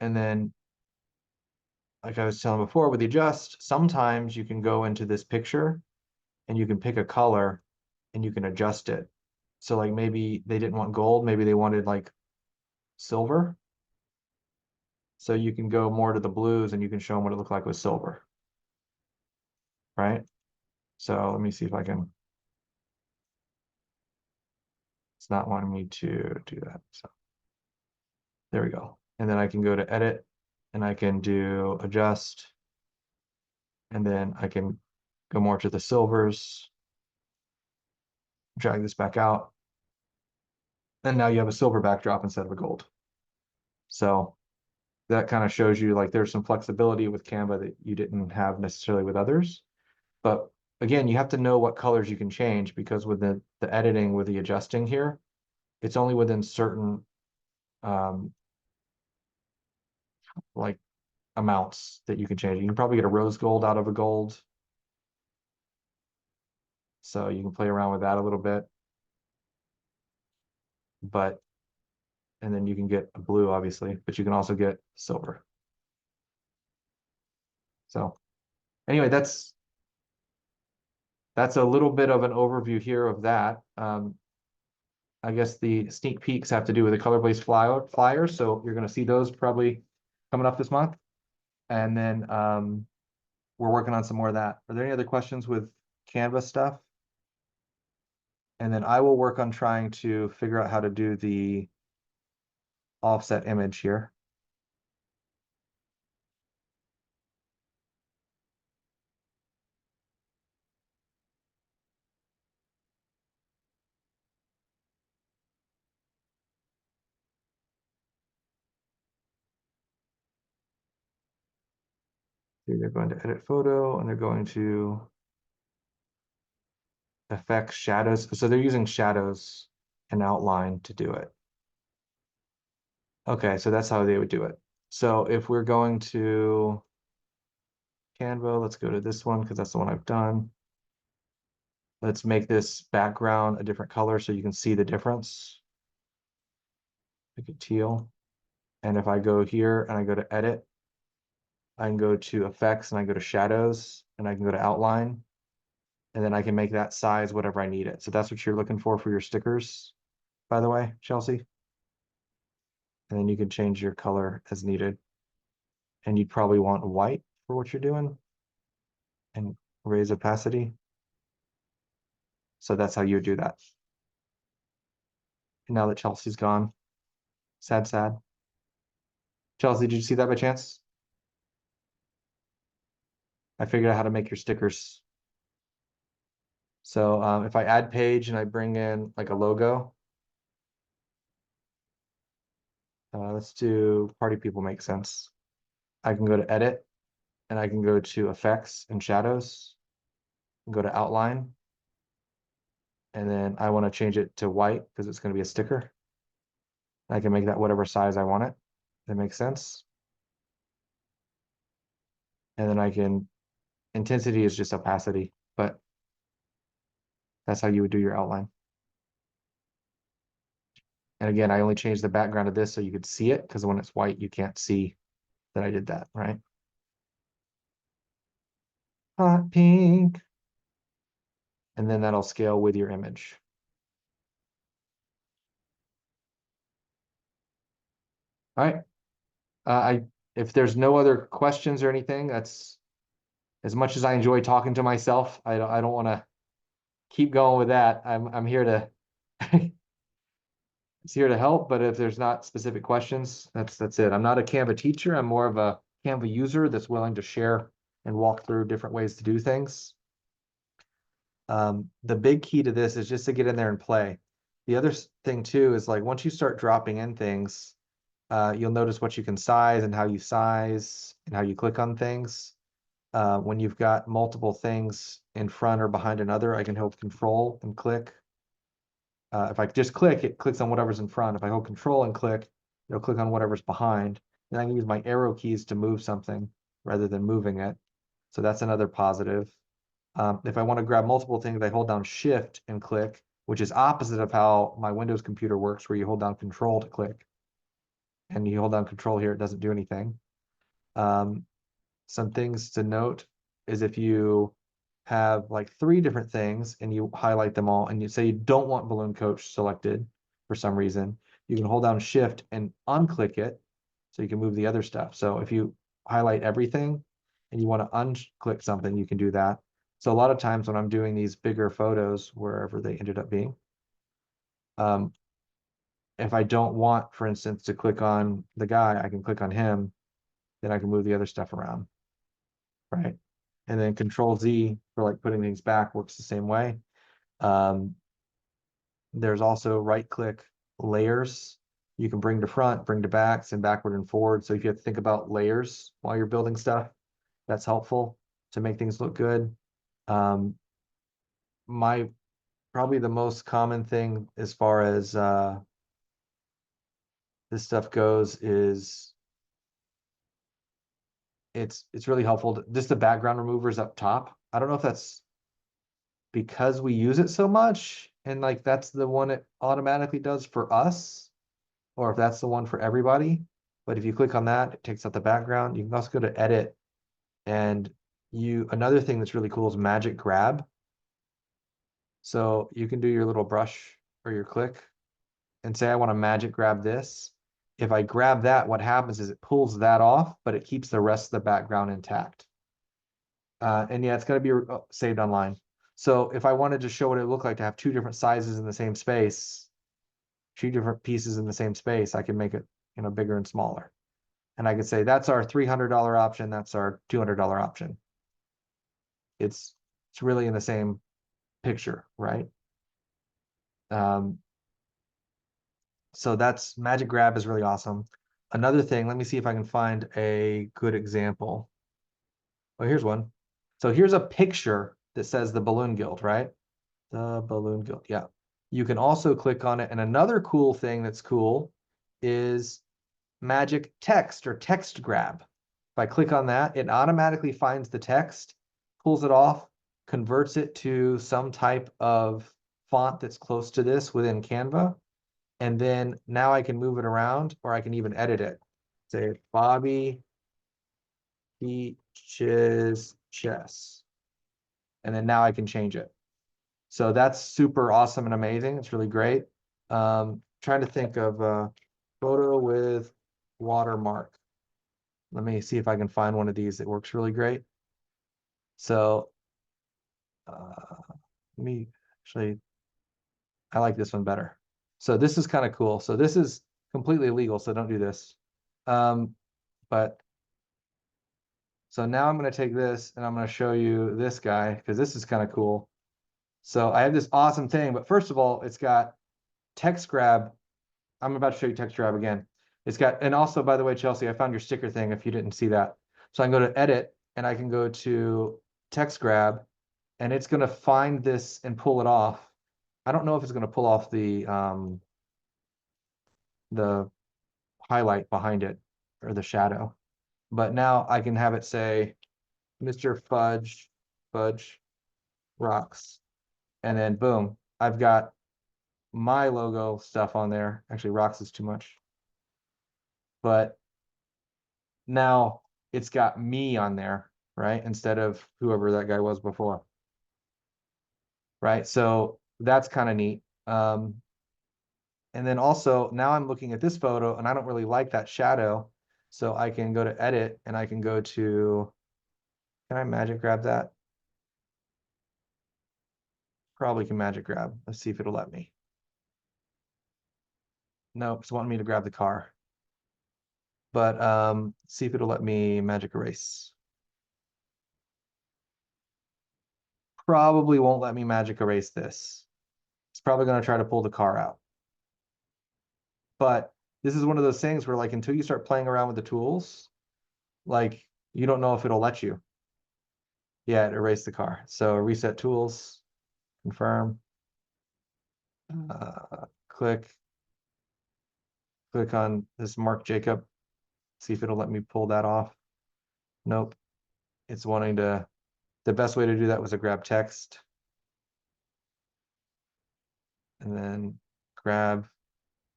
And then, like I was telling before, with the adjust, sometimes you can go into this picture and you can pick a color and you can adjust it. So like maybe they didn't want gold, maybe they wanted like silver. So you can go more to the blues and you can show them what it looked like with silver, right? So let me see if I can. It's not wanting me to do that. So there we go. And then I can go to edit and I can do adjust. And then I can go more to the silvers, drag this back out. And now you have a silver backdrop instead of a gold. So that kind of shows you like there's some flexibility with Canva that you didn't have necessarily with others. But again, you have to know what colors you can change because with the editing, with the adjusting here, it's only within certain like amounts that you can change. You can probably get a rose gold out of a gold. So you can play around with that a little bit. And then you can get a blue, obviously, but you can also get silver. So anyway, that's a little bit of an overview here of that. I guess the sneak peeks have to do with the color based flyers. So you're going to see those probably coming up this month. And then we're working on some more of that. Are there any other questions with Canva stuff? And then I will work on trying to figure out how to do the offset image here. They're going to edit photo and they're going to affect shadows. So they're using shadows and outline to do it. Okay, so that's how they would do it. So if we're going to Canva, let's go to this one because that's the one I've done. Let's make this background a different color so you can see the difference. Make it teal. And if I go here and I go to edit, I can go to effects and I go to shadows and I can go to outline. And then I can make that size whatever I need it. So that's what you're looking for your stickers, by the way, Chelsea. And then you can change your color as needed. And you'd probably want white for what you're doing and raise opacity. So that's how you would do that. And now that Chelsea's gone, sad, sad. Chelsea, did you see that by chance? I figured out how to make your stickers. So if I add page and I bring in like a logo, let's do party people make sense. I can go to edit and I can go to effects and shadows and go to outline. And then I want to change it to white because it's going to be a sticker. I can make that whatever size I want it. That makes sense. And then I can, intensity is just opacity, but that's how you would do your outline. And again, I only changed the background of this so you could see it because when it's white, you can't see that I did that, right? Hot pink. And then that'll scale with your image. All right. If there's no other questions or anything, that's as much as I enjoy talking to myself. I don't want to keep going with that. I'm here to it's here to help, but if there's not specific questions, that's it. I'm not a Canva teacher. I'm more of a Canva user that's willing to share and walk through different ways to do things. The big key to this is just to get in there and play. The other thing too is like once you start dropping in things, you'll notice what you can size and how you size and how you click on things. When you've got multiple things in front or behind another, I can hold control and click. If I just click, it clicks on whatever's in front. If I hold control and click, it'll click on whatever's behind. Then I can use my arrow keys to move something rather than moving it. So that's another positive. If I want to grab multiple things, I hold down Shift and click, which is opposite of how my Windows computer works, where you hold down Control to click. And you hold down Control here, it doesn't do anything. Some things to note is if you have like 3 different things and you highlight them all and you say you don't want Balloon Coach selected for some reason, you can hold down Shift and unclick it so you can move the other stuff. So if you highlight everything and you want to unclick something, you can do that. So a lot of times when I'm doing these bigger photos, wherever they ended up being, if I don't want, for instance, to click on the guy, I can click on him, then I can move the other stuff around, right? And then Control Z for like putting things back works the same way. There's also right click layers. You can bring to front, bring to backs, and backward and forward. So if you have to think about layers while you're building stuff, that's helpful to make things look good. My probably the most common thing as far as this stuff goes is it's really helpful just the background removers up top. I don't know if that's because we use it so much and like that's the one it automatically does for us, or if that's the one for everybody. But if you click on that, it takes out the background. You can also go to edit and another thing that's really cool is magic grab. So you can do your little brush or your click and say, I want to magic grab this. If I grab that, what happens is it pulls that off, but it keeps the rest of the background intact. And yeah, it's going to be saved online. So if I wanted to show what it looked like to have 2 different sizes in the same space, 2 different pieces in the same space, I can make it, bigger and smaller. And I could say, that's our $300 option. That's our $200 option. It's really in the same picture, right? So that's Magic Grab is really awesome. Another thing, let me see if I can find a good example. Oh, here's one. So here's a picture that says the Balloon Guild, right? The Balloon Guild, yeah. You can also click on it. And another cool thing that's cool is Magic Text or Text Grab. If I click on that, it automatically finds the text, pulls it off, converts it to some type of font that's close to this within Canva. And then now I can move it around, or I can even edit it. Say Bobby Peaches Chess. And then now I can change it. So that's super awesome and amazing. It's really great. Trying to think of a photo with watermark. Let me see if I can find one of these that works really great. So let me actually, I like this one better. So this is kind of cool. So this is completely illegal, so don't do this. But so now I'm going to take this and I'm going to show you this guy because this is kind of cool. So I have this awesome thing, but first of all, it's got text grab. I'm about to show you text grab again. It's got, and also, by the way, Chelsea, I found your sticker thing if you didn't see that. So I can go to edit and I can go to text grab and it's going to find this and pull it off. I don't know if it's going to pull off the highlight behind it or the shadow, but now I can have it say Mr. Fudge rocks. And then boom, I've got my logo stuff on there. Actually, rocks is too much. But now it's got me on there, right? Instead of whoever that guy was before. Right. So that's kind of neat. And then also now I'm looking at this photo and I don't really like that shadow. So I can go to edit and I can go to, can I magic grab that? Probably can magic grab. Let's see if it'll let me. Nope, it's wanting me to grab the car. But see if it'll let me magic erase. Probably won't let me magic erase this. It's probably going to try to pull the car out. But this is one of those things where like until you start playing around with the tools, like you don't know if it'll let you. Yeah, it erased the car. So reset tools, confirm, click on this Mark Jacob, see if it'll let me pull that off. Nope. It's wanting to, the best way to do that was to grab text and then grab,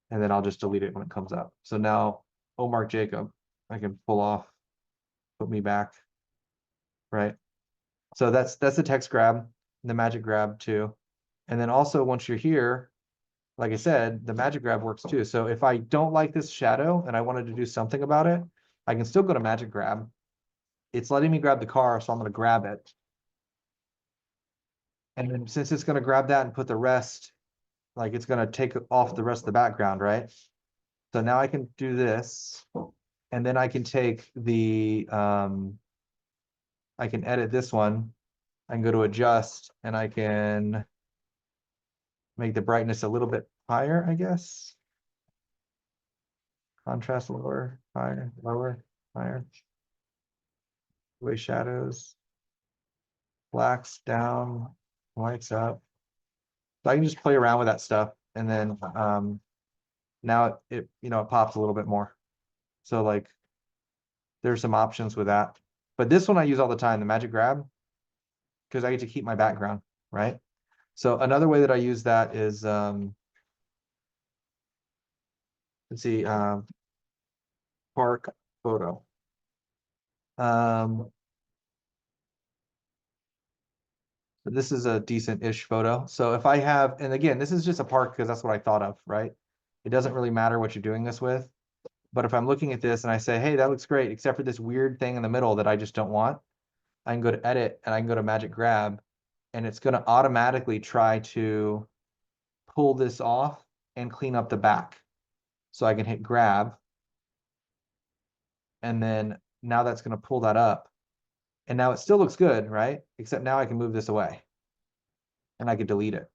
and then I'll just delete it when it comes up. So now, oh, Mark Jacob, I can pull off, put me back, right? So that's the text grab, the magic grab too. And then also once you're here, like I said, the magic grab works too. So if I don't like this shadow and I wanted to do something about it, I can still go to magic grab. It's letting me grab the car, so I'm going to grab it. And then since it's going to grab that and put the rest, like it's going to take off the rest of the background, right? So now I can do this, and then I can take the, I can edit this one. I can go to adjust, and I can make the brightness a little bit higher, I guess. Contrast lower, higher, lower, higher. Way shadows. Blacks down, whites up. So I can just play around with that stuff, and then now it pops a little bit more. So like there's some options with that. But this one I use all the time, the magic grab, because I get to keep my background, right? So another way that I use that is let's see, park photo. This is a decent-ish photo. So if I have, and again, this is just a park because that's what I thought of, right? It doesn't really matter what you're doing this with. But if I'm looking at this and I say, hey, that looks great, except for this weird thing in the middle that I just don't want, I can go to edit and I can go to magic grab, and it's going to automatically try to pull this off and clean up the back. So I can hit grab, and then now that's going to pull that up. And now it still looks good, right? Except now I can move this away and I could delete it.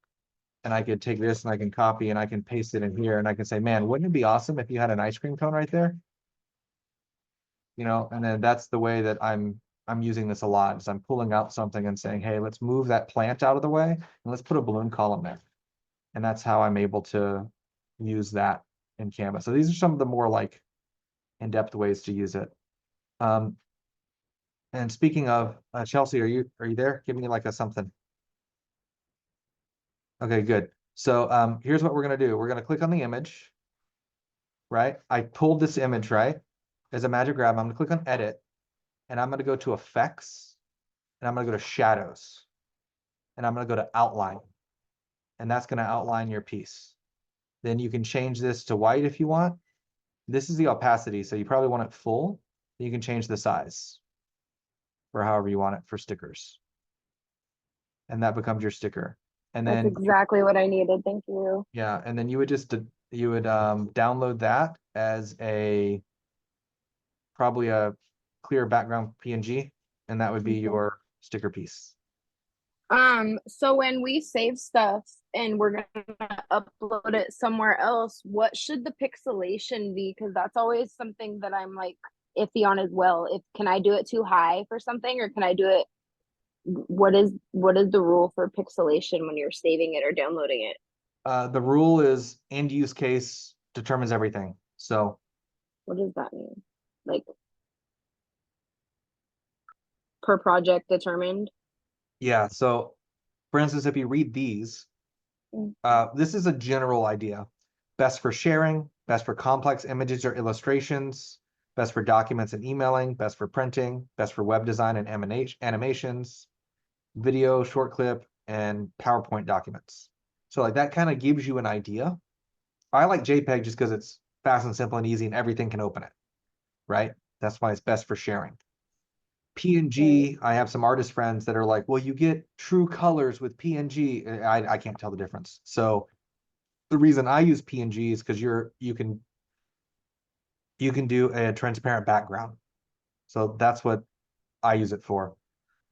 And I could take this and I can copy and I can paste it in here and I can say, man, wouldn't it be awesome if you had an ice cream cone right there? And then that's the way that I'm using this a lot is I'm pulling out something and saying, hey, let's move that plant out of the way and let's put a balloon column there. And that's how I'm able to use that in Canva. So these are some of the more like in-depth ways to use it. And speaking of, Chelsea, are you there? Give me like a something. Okay, good. So here's what we're gonna do. We're gonna click on the image, right? I pulled this image, right? As a magic grab, I'm gonna click on edit, and I'm gonna go to effects, and I'm gonna go to shadows, and I'm gonna go to outline, and that's gonna outline your piece. Then you can change this to white if you want. This is the opacity, so you probably want it full. You can change the size for however you want it for stickers. And that becomes your sticker. And That's then exactly what I needed. Thank you. yeah, and then you would just you would download that as a probably a clear background PNG, and that would be Okay. your sticker piece. So when we save stuff and we're gonna upload it somewhere else, what should the pixelation be? Because that's always something that I'm like iffy on as well. If can I do it too high for something, or can I do it? What is the rule for pixelation when you're saving it or downloading it? The rule is end use case determines everything. So What does that mean? Like per project determined? yeah, so for instance, if you read these, Mm. this is a general idea. Best for sharing, best for complex images or illustrations, best for documents and emailing, best for printing, best for web design and animations, video, short clip, and PowerPoint documents. So like that kind of gives you an idea. I like JPEG just because it's fast and simple and easy and everything can open it, right? That's why it's best for sharing. Right. PNG, I have some artist friends that are like, well, you get true colors with PNG. I can't tell the difference. So the reason I use PNG is because you can do a transparent background. So that's what I use it for.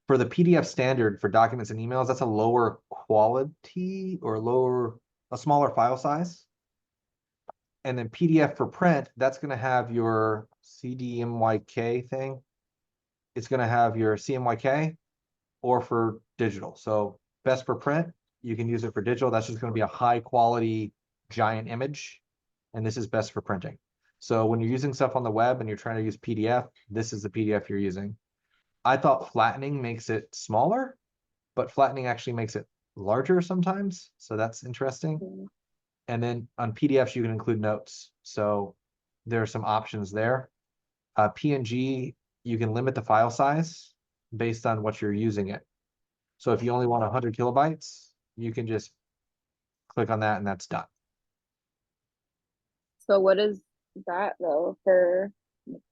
For the PDF standard for documents and emails, that's a lower quality or a smaller file size. And then PDF for print, that's going to have your CDMYK thing. It's going to have your CMYK or for digital. So best for print, you can use it for digital. That's just going to be a high quality giant image. And this is best for printing. So when you're using stuff on the web and you're trying to use PDF, this is the PDF you're using. I thought flattening makes it smaller, but flattening actually makes it larger sometimes. So that's interesting. Mm. And then on PDFs, you can include notes. So there are some options there. PNG, you can limit the file size based on what you're using it. So if you only want 100 kilobytes, you can just click on that and that's done. So what is that though for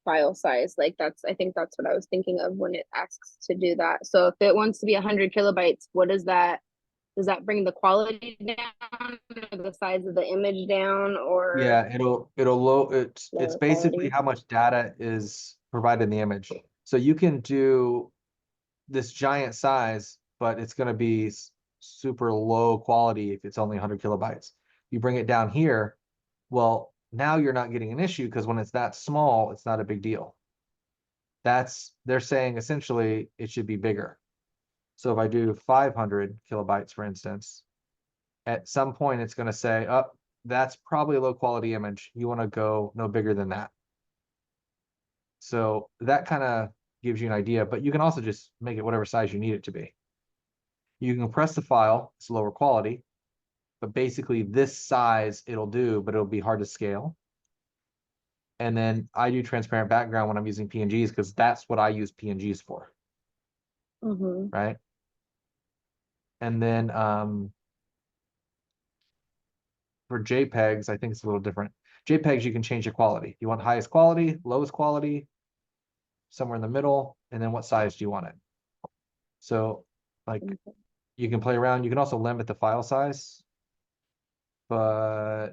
file size? Like I think that's what I was thinking of when it asks to do that. So if it wants to be 100 kilobytes, what is that? Does that bring the quality down or the size of the image down or Yeah, it'll load it's lower basically quality? how much data is provided in the image. So you can do this giant size, but it's going to be super low quality if it's only 100 kilobytes. You bring it down here, well, now you're not getting an issue because when it's that small, it's not a big deal. They're saying essentially it should be bigger. So if I do 500 kilobytes, for instance, at some point it's going to say, oh, that's probably a low quality image. You want to go no bigger than that. So that kind of gives you an idea, but you can also just make it whatever size you need it to be. You can compress the file, it's lower quality, but basically this size it'll do, but it'll be hard to scale. And then I do transparent background when I'm using PNGs because that's what I use PNGs for, Mm-hmm. right? And then for JPEGs, I think it's a little different. JPEGs, you can change the quality. You want highest quality, lowest quality, somewhere in the middle, and then what size do you want it? So like you can play around. You can also limit the file size, but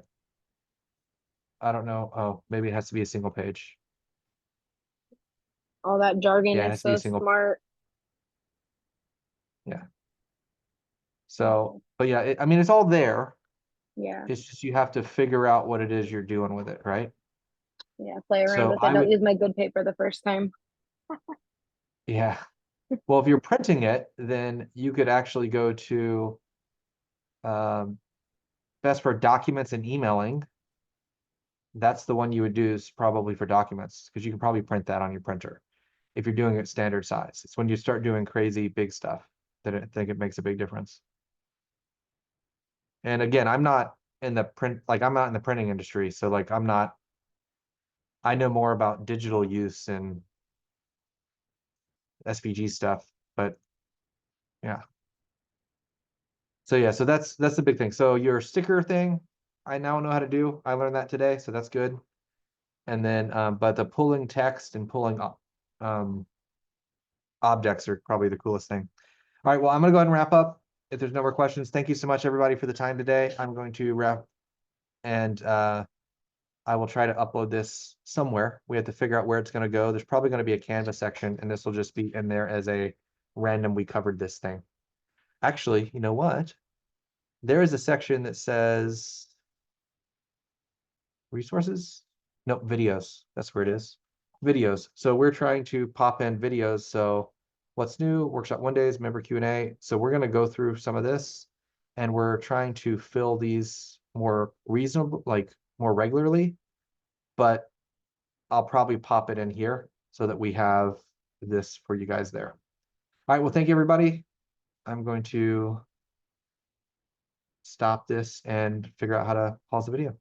I don't know. Oh, maybe it has to be a single page. All that jargon Yeah, it is has to be a so single. smart. Yeah. Okay. So, but yeah, I mean, it's all there. Yeah. It's just you have to figure out what it is you're doing with it, right? Yeah. Play around So with it. I Don't would, use my good paper the first time. yeah. Well, if you're printing it, then you could actually go to um, best for documents and emailing. That's the one you would do is probably for documents because you can probably print that on your printer. if you're doing it standard size. It's when you start doing crazy big stuff that I think it makes a big difference. And again, I'm not in the I'm not in the printing industry. So like, I know more about digital use and SVG stuff, but yeah. So yeah, so that's the big thing. So your sticker thing, I now know how to do. I learned that today, so that's good. And then, but the pulling text and pulling objects are probably the coolest thing. All right, well, I'm gonna go ahead and wrap up. If there's no more questions, thank you so much, everybody, for the time today. I'm going to wrap, and I will try to upload this somewhere. We have to figure out where it's going to go. There's probably going to be a Canva section, and this will just be in there as a random, we covered this thing. Actually, you know what? There is a section that says resources. Nope, videos. That's where it is. Videos. So we're trying to pop in videos. So what's new? Workshop one days, member Q&A. So we're going to go through some of this, and we're trying to fill these more reasonable, like more regularly. But I'll probably pop it in here so that we have this for you guys there. All right, well, thank you, everybody. I'm going to stop this and figure out how to pause the video.